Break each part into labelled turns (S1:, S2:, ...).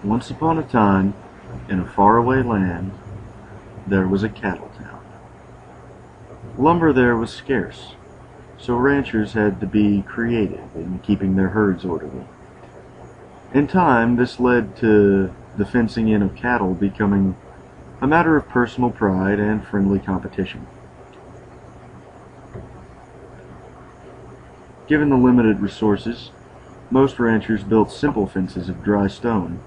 S1: Once upon a time, in a faraway land, there was a cattle town. Lumber there was scarce, so ranchers had to be creative in keeping their herds orderly. In time, this led to the fencing in of cattle becoming a matter of personal pride and friendly competition. Given the limited resources, most ranchers built simple fences of dry stone,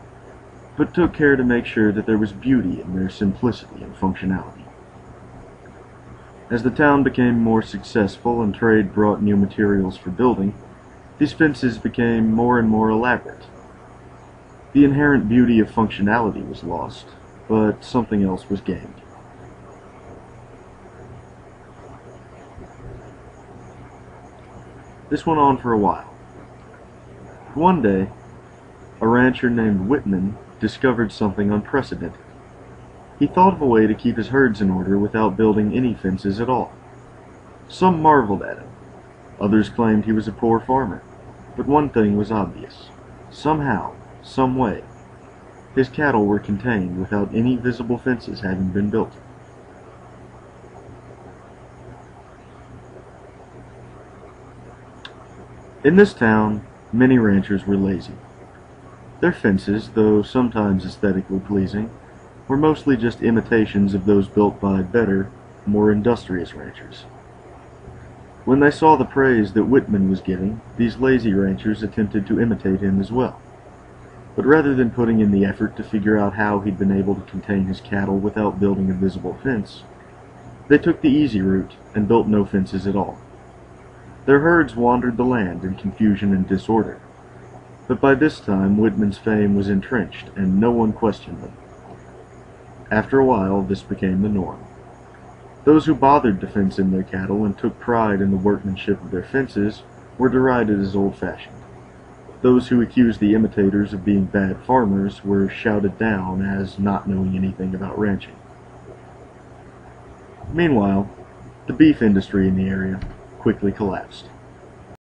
S1: but took care to make sure that there was beauty in their simplicity and functionality. As the town became more successful and trade brought new materials for building, these fences became more and more elaborate. The inherent beauty of functionality was lost, but something else was gained. This went on for a while. One day, a rancher named Whitman discovered something unprecedented. He thought of a way to keep his herds in order without building any fences at all. Some marveled at him. Others claimed he was a poor farmer. But one thing was obvious. Somehow, some way, his cattle were contained without any visible fences having been built. In this town, many ranchers were lazy. Their fences, though sometimes aesthetically pleasing, were mostly just imitations of those built by better, more industrious ranchers. When they saw the praise that Whitman was getting, these lazy ranchers attempted to imitate him as well. But rather than putting in the effort to figure out how he'd been able to contain his cattle without building a visible fence, they took the easy route and built no fences at all. Their herds wandered the land in confusion and disorder. But by this time, Whitman's fame was entrenched, and no one questioned them. After a while, this became the norm. Those who bothered to fence in their cattle and took pride in the workmanship of their fences were derided as old-fashioned. Those who accused the imitators of being bad farmers were shouted down as not knowing anything about ranching. Meanwhile, the beef industry in the area quickly collapsed.